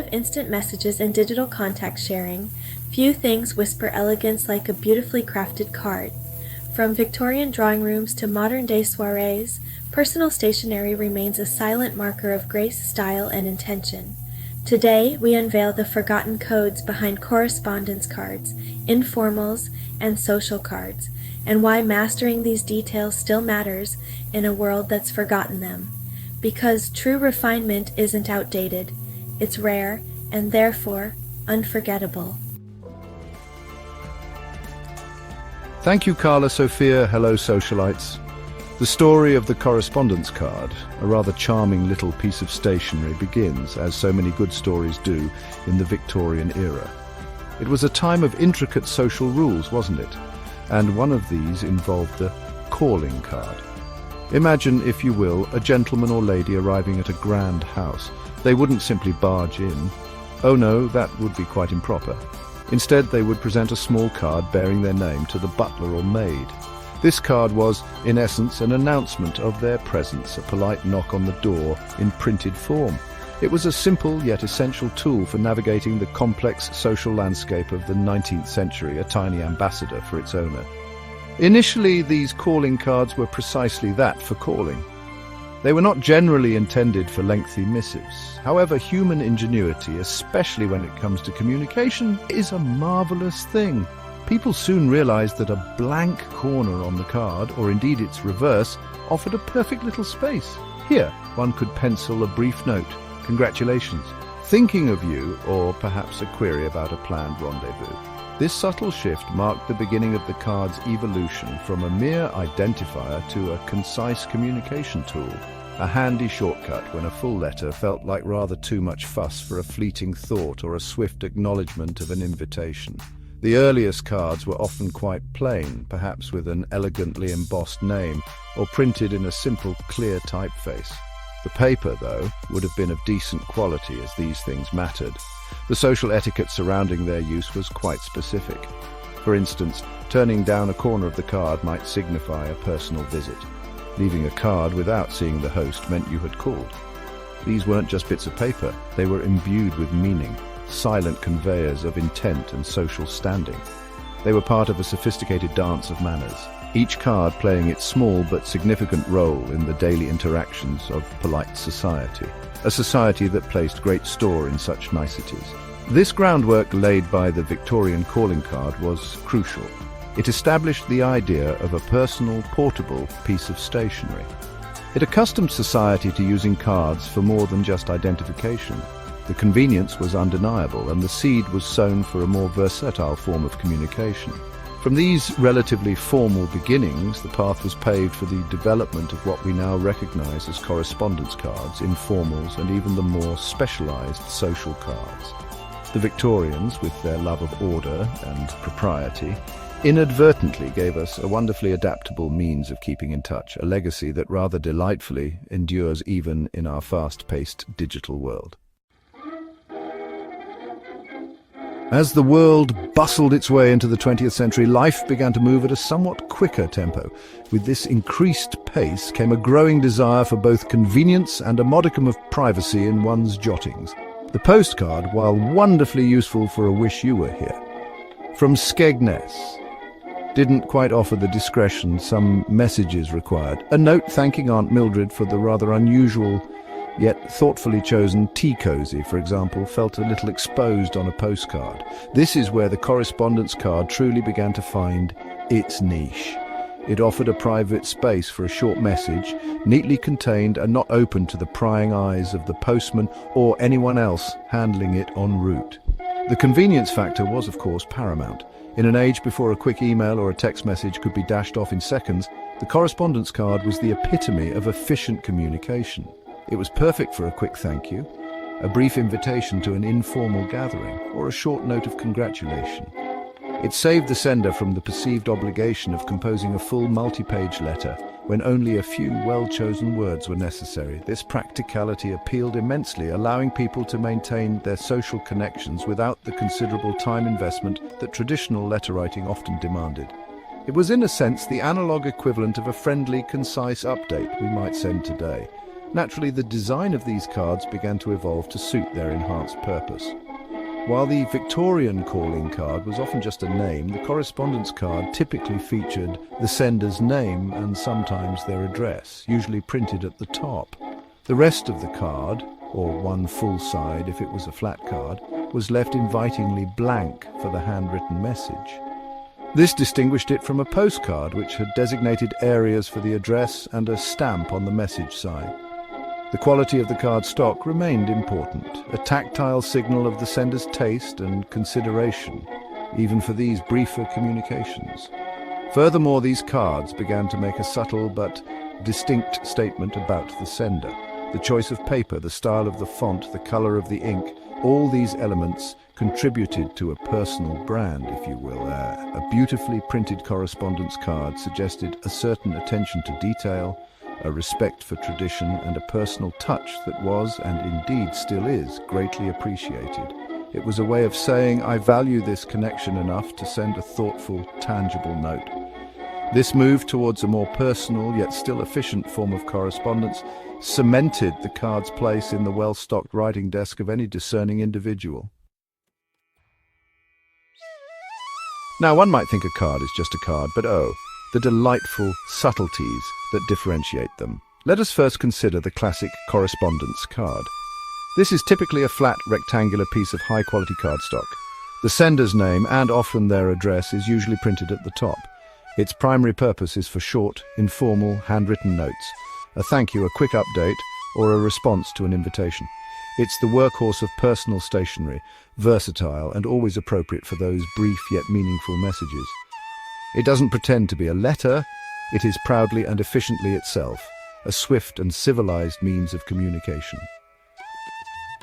of instant messages and digital contact sharing, few things whisper elegance like a beautifully crafted card. From Victorian drawing rooms to modern-day soirees, personal stationery remains a silent marker of grace, style, and intention. Today, we unveil the forgotten codes behind correspondence cards, informals, and social cards, and why mastering these details still matters in a world that's forgotten them. Because true refinement isn't outdated, it's rare, and therefore unforgettable. Thank you, Carla Sophia. Hello, socialites. The story of the correspondence card, a rather charming little piece of stationery, begins, as so many good stories do, in the Victorian era. It was a time of intricate social rules, wasn't it? And one of these involved the calling card. Imagine, if you will, a gentleman or lady arriving at a grand house. They wouldn't simply barge in. Oh no, that would be quite improper. Instead, they would present a small card bearing their name to the butler or maid. This card was, in essence, an announcement of their presence, a polite knock on the door in printed form. It was a simple yet essential tool for navigating the complex social landscape of the 19th century, a tiny ambassador for its owner. Initially, these calling cards were precisely that, for calling. They were not generally intended for lengthy missives. However, human ingenuity, especially when it comes to communication, is a marvelous thing. People soon realized that a blank corner on the card, or indeed its reverse, offered a perfect little space. Here, one could pencil a brief note. Congratulations. Thinking of you, or perhaps a query about a planned rendezvous. This subtle shift marked the beginning of the card's evolution from a mere identifier to a concise communication tool, a handy shortcut when a full letter felt like rather too much fuss for a fleeting thought or a swift acknowledgement of an invitation. The earliest cards were often quite plain, perhaps with an elegantly embossed name, or printed in a simple, clear typeface. The paper, though, would have been of decent quality, as these things mattered. The social etiquette surrounding their use was quite specific. For instance, turning down a corner of the card might signify a personal visit. Leaving a card without seeing the host meant you had called. These weren't just bits of paper, they were imbued with meaning, silent conveyors of intent and social standing. They were part of a sophisticated dance of manners, each card playing its small but significant role in the daily interactions of polite society, a society that placed great store in such niceties. This groundwork laid by the Victorian calling card was crucial. It established the idea of a personal, portable piece of stationery. It accustomed society to using cards for more than just identification. The convenience was undeniable, and the seed was sown for a more versatile form of communication. From these relatively formal beginnings, the path was paved for the development of what we now recognize as correspondence cards, informals, and even the more specialized social cards. The Victorians, with their love of order and propriety, inadvertently gave us a wonderfully adaptable means of keeping in touch, a legacy that rather delightfully endures even in our fast-paced digital world. As the world bustled its way into the 20th century, life began to move at a somewhat quicker tempo. With this increased pace came a growing desire for both convenience and a modicum of privacy in one's jottings. The postcard, while wonderfully useful for a wish you were here, from Skegness, didn't quite offer the discretion some messages required. A note thanking Aunt Mildred for the rather unusual yet thoughtfully chosen tea cosy, for example, felt a little exposed on a postcard. This is where the correspondence card truly began to find its niche. It offered a private space for a short message, neatly contained and not open to the prying eyes of the postman or anyone else handling it en route. The convenience factor was, of course, paramount. In an age before a quick email or a text message could be dashed off in seconds, the correspondence card was the epitome of efficient communication. It was perfect for a quick thank you, a brief invitation to an informal gathering, or a short note of congratulation. It saved the sender from the perceived obligation of composing a full multi-page letter when only a few well-chosen words were necessary. This practicality appealed immensely, allowing people to maintain their social connections without the considerable time investment that traditional letter writing often demanded. It was in a sense the analog equivalent of a friendly, concise update we might send today. Naturally, the design of these cards began to evolve to suit their enhanced purpose. While the Victorian calling card was often just a name, the correspondence card typically featured the sender's name and sometimes their address, usually printed at the top. The rest of the card, or one full side if it was a flat card, was left invitingly blank for the handwritten message. This distinguished it from a postcard, which had designated areas for the address and a stamp on the message side. The quality of the card stock remained important, a tactile signal of the sender's taste and consideration, even for these briefer communications. Furthermore, these cards began to make a subtle but distinct statement about the sender. The choice of paper, the style of the font, the color of the ink, all these elements contributed to a personal brand, if you will. A beautifully printed correspondence card suggested a certain attention to detail, a respect for tradition, and a personal touch that was, and indeed still is, greatly appreciated. It was a way of saying, I value this connection enough to send a thoughtful, tangible note. This move towards a more personal, yet still efficient form of correspondence cemented the card's place in the well-stocked writing desk of any discerning individual. Now, one might think a card is just a card, but oh, the delightful subtleties that differentiate them. Let us first consider the classic correspondence card. This is typically a flat, rectangular piece of high-quality cardstock. The sender's name, and often their address, is usually printed at the top. Its primary purpose is for short, informal, handwritten notes, a thank you, a quick update, or a response to an invitation. It's the workhorse of personal stationery, versatile and always appropriate for those brief yet meaningful messages. It doesn't pretend to be a letter, it is proudly and efficiently itself, a swift and civilized means of communication.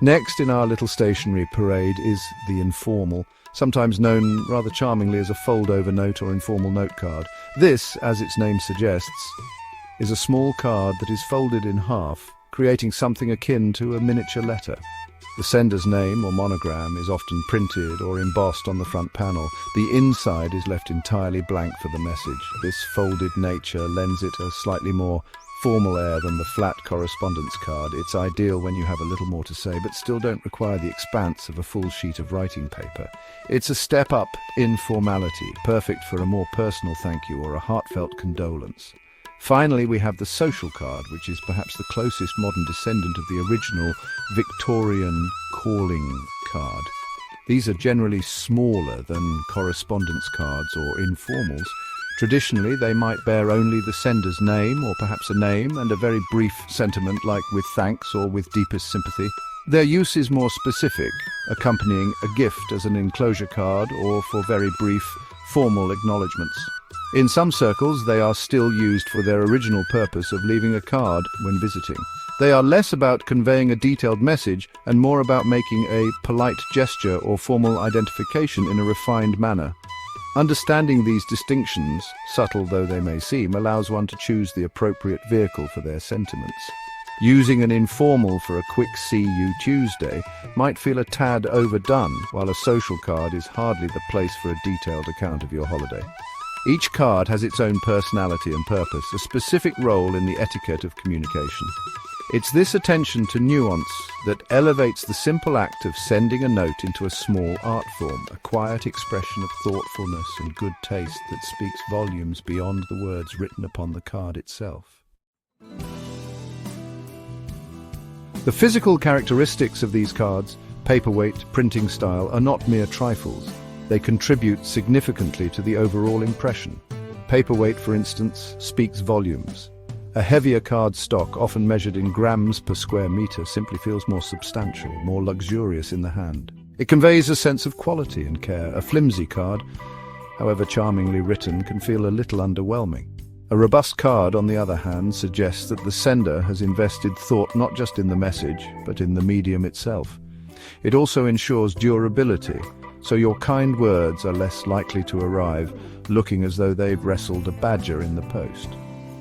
Next in our little stationery parade is the informal, sometimes known rather charmingly as a fold-over note or informal note card. This, as its name suggests, is a small card that is folded in half, creating something akin to a miniature letter. The sender's name or monogram is often printed or embossed on the front panel. The inside is left entirely blank for the message. This folded nature lends it a slightly more formal air than the flat correspondence card. It's ideal when you have a little more to say, but still don't require the expanse of a full sheet of writing paper. It's a step up in formality, perfect for a more personal thank you or a heartfelt condolence. Finally, we have the social card, which is perhaps the closest modern descendant of the original Victorian calling card. These are generally smaller than correspondence cards or informals. Traditionally, they might bear only the sender's name, or perhaps a name and a very brief sentiment like with thanks or with deepest sympathy. Their use is more specific, accompanying a gift as an enclosure card or for very brief, formal acknowledgements. In some circles, they are still used for their original purpose of leaving a card when visiting. They are less about conveying a detailed message and more about making a polite gesture or formal identification in a refined manner. Understanding these distinctions, subtle though they may seem, allows one to choose the appropriate vehicle for their sentiments. Using an informal for a quick "See You Tuesday" might feel a tad overdone, while a social card is hardly the place for a detailed account of your holiday. Each card has its own personality and purpose, a specific role in the etiquette of communication. It's this attention to nuance that elevates the simple act of sending a note into a small art form, a quiet expression of thoughtfulness and good taste that speaks volumes beyond the words written upon the card itself. The physical characteristics of these cards, paperweight, printing style, are not mere trifles. They contribute significantly to the overall impression. Paperweight, for instance, speaks volumes. A heavier card stock, often measured in grams per square meter, simply feels more substantial, more luxurious in the hand. It conveys a sense of quality and care. A flimsy card, however charmingly written, can feel a little underwhelming. A robust card, on the other hand, suggests that the sender has invested thought not just in the message, but in the medium itself. It also ensures durability, so your kind words are less likely to arrive looking as though they've wrestled a badger in the post.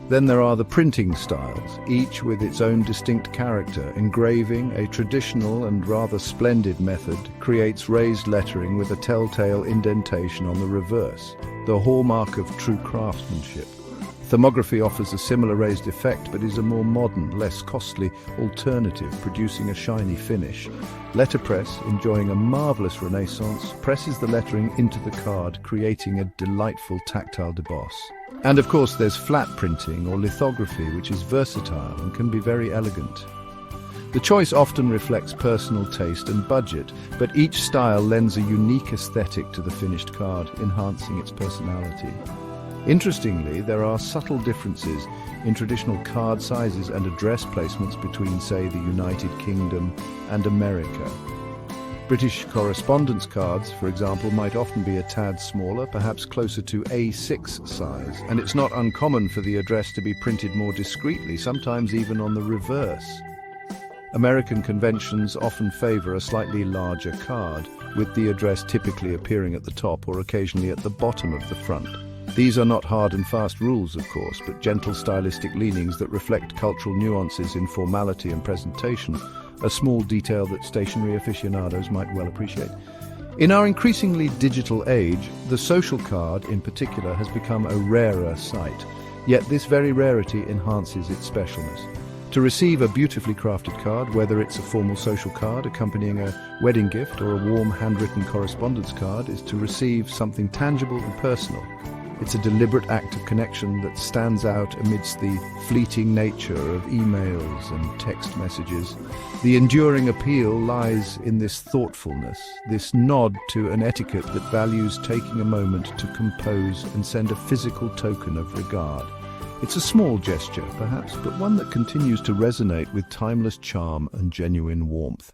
Then there are the printing styles, each with its own distinct character. Engraving, a traditional and rather splendid method, creates raised lettering with a telltale indentation on the reverse, the hallmark of true craftsmanship. Thermography offers a similar raised effect but is a more modern, less costly alternative, producing a shiny finish. Letterpress, enjoying a marvelous renaissance, presses the lettering into the card, creating a delightful tactile deboss. And of course there's flat printing or lithography, which is versatile and can be very elegant. The choice often reflects personal taste and budget, but each style lends a unique aesthetic to the finished card, enhancing its personality. Interestingly, there are subtle differences in traditional card sizes and address placements between, say, the United Kingdom and America. British correspondence cards, for example, might often be a tad smaller, perhaps closer to A6 size, and it's not uncommon for the address to be printed more discreetly, sometimes even on the reverse. American conventions often favor a slightly larger card, with the address typically appearing at the top or occasionally at the bottom of the front. These are not hard and fast rules, of course, but gentle stylistic leanings that reflect cultural nuances in formality and presentation, a small detail that stationery aficionados might well appreciate. In our increasingly digital age, the social card in particular has become a rarer sight, yet this very rarity enhances its specialness. To receive a beautifully crafted card, whether it's a formal social card accompanying a wedding gift or a warm handwritten correspondence card, is to receive something tangible and personal. It's a deliberate act of connection that stands out amidst the fleeting nature of emails and text messages. The enduring appeal lies in this thoughtfulness, this nod to an etiquette that values taking a moment to compose and send a physical token of regard. It's a small gesture, perhaps, but one that continues to resonate with timeless charm and genuine warmth.